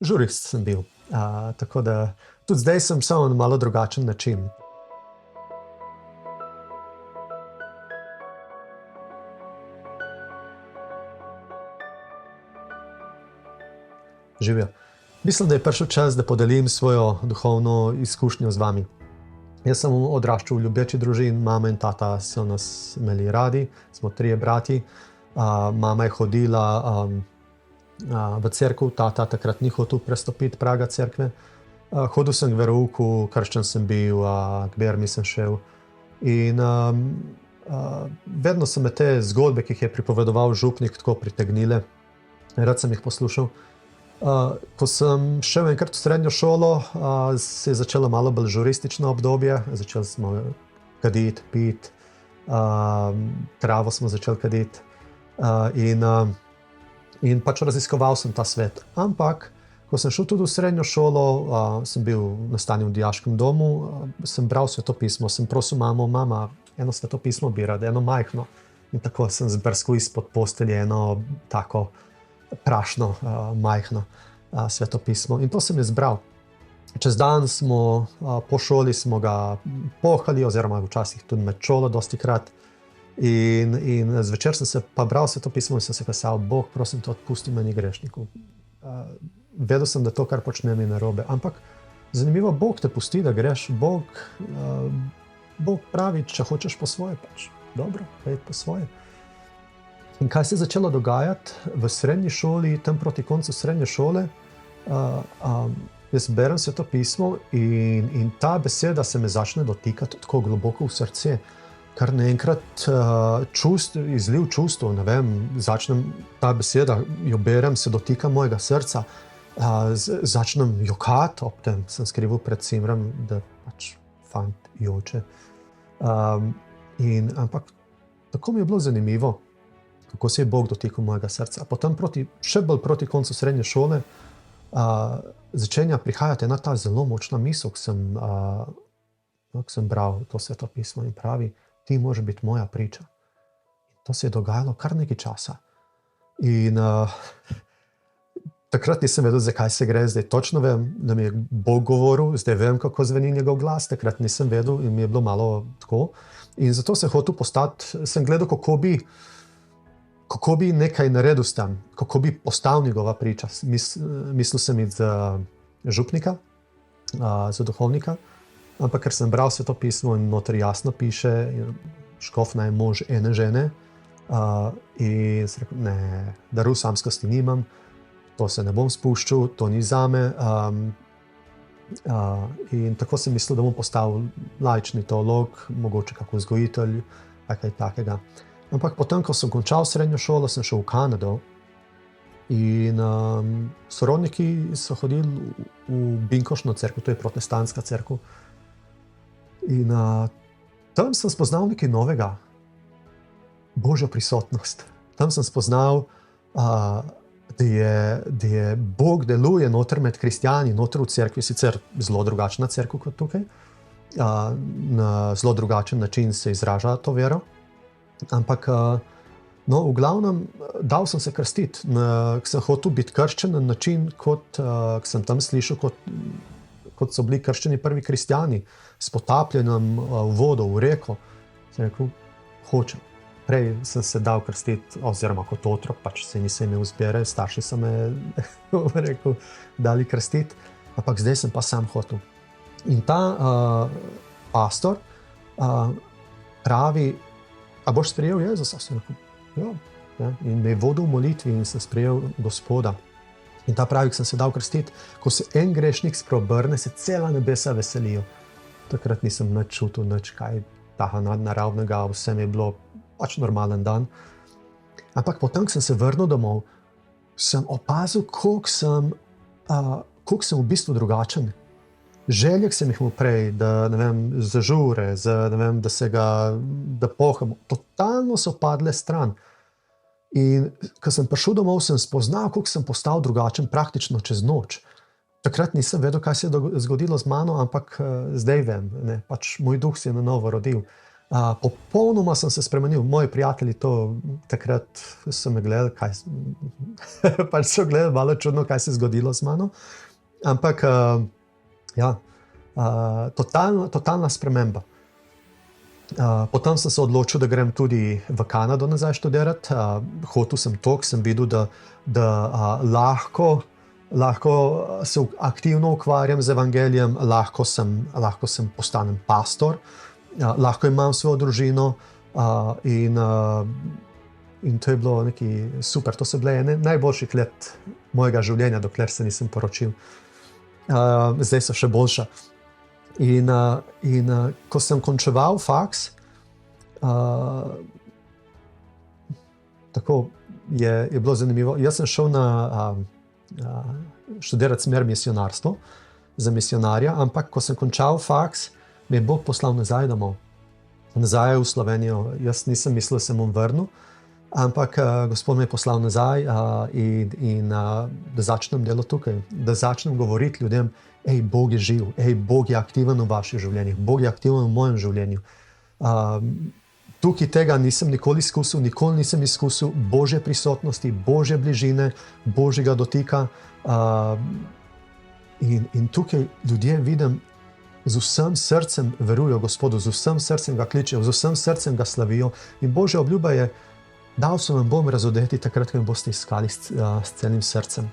žurist sem bil. Tako da tudi zdaj sem samo na malo drugačen način. Živijo. Mislim, da je prišel čas, da podelim svojo duhovno izkušnjo z vami. Jaz sem odraščal v ljubeči družini, mama in tata so nas imeli radi, smo 3 brati. Mama je hodila v cerkev, tata takrat ni hotel prestopiti praga cerkve. Hodil sem k verouku, krščen sem bil, k bermi sem šel. In vedno so me te zgodbe, ki jih je pripovedoval župnik, tako pritegnile. Rad sem jih poslušal. Ko sem šel enkrat v srednjo šolo, se je začelo malo bolj žuristično obdobje. Začeli smo kaditi, piti, travo smo začeli kaditi in pač raziskoval sem ta svet. Ampak, ko sem šel tudi v srednjo šolo, sem bil nastanjen v dijaškem domu, sem bral svetopismo, sem prosil mama, eno svetopismo bi rad, eno majhno. In tako sem zbrskal izpod postelje eno tako prašno, majhno svetopismo. In to sem izbral. Čez dan smo, po šoli smo ga pohali, oziroma včasih tudi med šolo dostikrat. In zvečer sem se pa bral svetopismo in sem se pisal, Bog, prosim te, odpusti meni grešniku. Vedel sem, da to, kar počnem, je narobe. Ampak zanimivo, Bog te pusti, da greš. Bog pravi, če hočeš po svoje, pač dobro, pojdi po svoje. In kaj se je začelo dogajati v srednji šoli, tam proti koncu srednje šole, jaz berem svetopismo in ta beseda se me začne dotikati tako globoko v srce, kar naenkrat izliv čustev, ne vem, začnem ta beseda, jo berem, se dotika mojega srca, začnem jokati, ob tem sem skrival pred Simrem, da pač fant joče. Ampak tako mi je bilo zanimivo, kako se je Bog dotikal mojega srca. Potem še bolj proti koncu srednje šole začenja prihajati ena ta zelo močna misel, ko sem bral to svetopismo in pravi, ti moraš biti moja priča. To se je dogajalo kar nekaj časa. In takrat nisem vedel, zakaj se gre, zdaj točno vem, da mi je Bog govoril, zdaj vem, kako zveni njegov glas, takrat nisem vedel in mi je bilo malo tako. In zato sem hotel sem gledal, kako bi nekaj naredil s tem, kako bi postal njegova priča. Mislil sem iti za župnika, za duhovnika, ampak ker sem bral svetopismo in noter jasno piše, škof naj mož ene žene, in sem rekel, ne, daru samskosti nimam, to se ne bom spuščal, to ni zame. In tako sem mislil, da bom postal laični teolog, mogoče kako vzgojitelj, kaj takega. Ampak potem, ko sem končal srednjo šolo, sem šel v Kanado in sorodniki so hodili v Binkošno cerkev, to je protestantska cerkev. In tam sem spoznal nekaj novega, Božjo prisotnost. Tam sem spoznal, da je Bog deluje noter med kristjani, noter v cerkvi, sicer zelo drugačna cerkev kot tukaj, na zelo drugačen način se izraža to vero. Ampak, v glavnem, dal sem se krstiti. Sem hotel biti krščen na način, kot sem tam slišal, kot so bili krščeni prvi kristjani, s potapljanjem v vodo, v reko. Sem rekel, hočem. Prej sem se dal krstiti, oziroma kot otrok, pač se nisem imel zbere, starši so me rekel, dali krstiti, ampak zdaj sem pa sam hotel. In ta pastor pravi, a boš sprejel Jezusa? Sem rekel, ja. In me je vodil v molitvi in sem sprejel Gospoda. In ta pravi, ko sem se dal krstiti, ko se en grešnik spreobrne, se cela nebesa veselijo. Takrat nisem nič čutil, nič kaj taha nadnaravnega, vse mi je bilo pač normalen dan. Ampak potem, ko sem se vrnil domov, sem opazil, koliko sem v bistvu drugačen. Željek sem jih imel prej, da, ne vem, zažure, da pohamo. Totalno so padle stran. In ko sem prišel domov, sem spoznal, koliko sem postal drugačen praktično čez noč. Takrat nisem vedel, kaj se je zgodilo z mano, ampak zdaj vem, ne, pač moj duh se je na novo rodil. Popolnoma sem se spremenil. Moji prijatelji to takrat so me gledali, pač so gledali malo čudno, kaj se je zgodilo z mano. Ampak ja, totalna sprememba. Potem sem se odločil, da grem tudi v Kanado nazaj študirati. Hotel sem toliko, sem videl, da lahko se aktivno ukvarjam z evangelijem, lahko postanem pastor, lahko imam svojo družino in to je bilo nekaj super. To so bile ene najboljših let mojega življenja, dokler se nisem poročil. Zdaj so še boljša. In ko sem končeval faks, tako je bilo zanimivo. Jaz sem šel študirati smer misionarstvo za misionarja, ampak ko sem končal faks, me je Bog poslal nazaj domov, nazaj v Slovenijo. Jaz nisem mislil, da se bom vrnil, ampak Gospod me je poslal nazaj in da začnem delo tukaj, da začnem govoriti ljudem, Bog je živ, Bog je aktiven v vaših življenjih, Bog je aktiven v mojem življenju. Tukaj tega nisem nikoli nisem izkusil Božje prisotnosti, Božje bližine, Božjega dotika. In tukaj ljudje vidim, z vsem srcem verujo Gospodu, z vsem srcem ga kličejo, z vsem srcem ga slavijo. In Božja obljuba je, dal sem vam bom razodeti takrat, ko me boste iskali s celim srcem.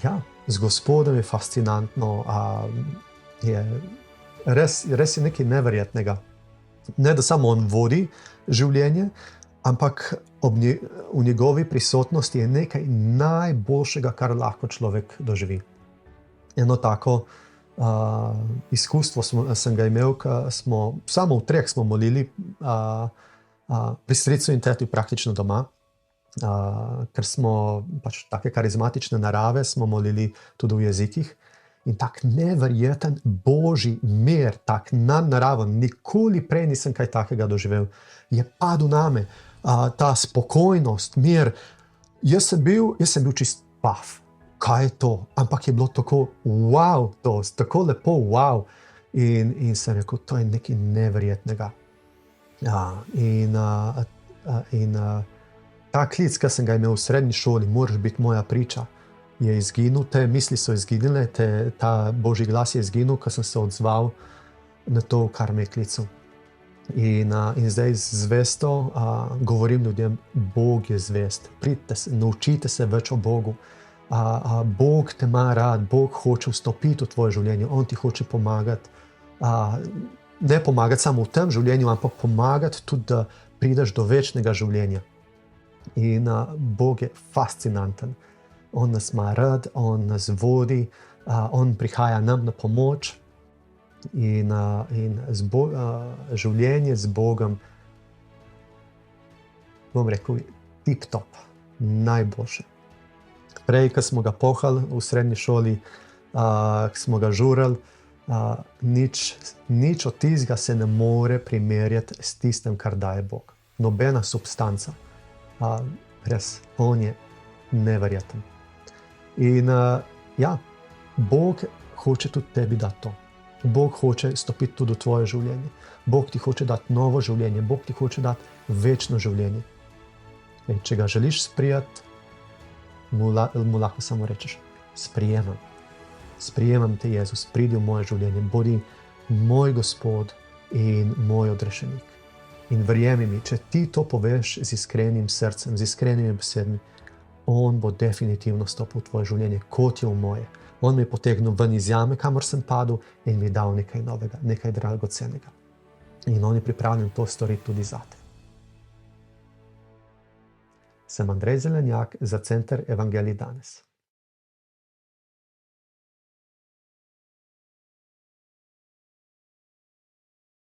Ja, z Gospodom je fascinantno, res je nekaj neverjetnega. Ne, da samo on vodi življenje, ampak v njegovi prisotnosti je nekaj najboljšega, kar lahko človek doživi. Eno tako izkustvo sem ga imel, samo v 3 smo molili pri stricu in teti praktično doma, ker smo pač take karizmatične narave, smo molili tudi v jezikih. In tak neverjeten Božji mir, tak nadnaraven, nikoli prej nisem kaj takega doživel, je padel name. Ta spokojnost, mir. Jaz sem bil čist paf. Kaj je to? Ampak je bilo tako wow, tako lepo wow. In sem rekel, to je nekaj neverjetnega. In ta klic, ki sem ga imel v srednji šoli, moraš biti moja priča, je izginil, te misli so izginile, ta Božji glas je izginil, ko sem se odzval na to, kar me je klical. In zdaj zvesto govorim ljudem, Bog je zvest, pridite se, naučite se več o Bogu. Bog te ima rad, Bog hoče vstopiti v tvoje življenje, on ti hoče pomagati. Ne pomagati samo v tem življenju, ampak pomagati tudi, da prideš do večnega življenja. In Bog je fascinanten. On nas ima rad, on nas vodi, on prihaja nam na pomoč in življenje z Bogom, bom rekel, tip-top, najboljše. Prej, ko smo ga pohali v srednji šoli, ko smo ga žurali, nič od tistega se ne more primerjati s tistem, kar daje Bog. Nobena substanca. Res, on je neverjeten. In ja, Bog hoče tudi tebi dati to. Bog hoče stopiti tudi v tvoje življenje. Bog ti hoče dati novo življenje. Bog ti hoče dati večno življenje. In če ga želiš sprijeti, mu lahko samo rečeš, sprijemam. Sprijemam te, Jezus, pridi v moje življenje. Bodi moj Gospod in moj odrešenik. In verjemi mi, če ti to poveš z iskrenim srcem, z iskrenimi besedami, on bo definitivno stopil v tvoje življenje, kot je v moje. On me je potegnil ven iz jame, kamor sem padel, in mi dal nekaj novega, nekaj dragocenega. In on je pripravljen to storiti tudi zate. Sem Andrej Zelenjak za Center Evangelij danes.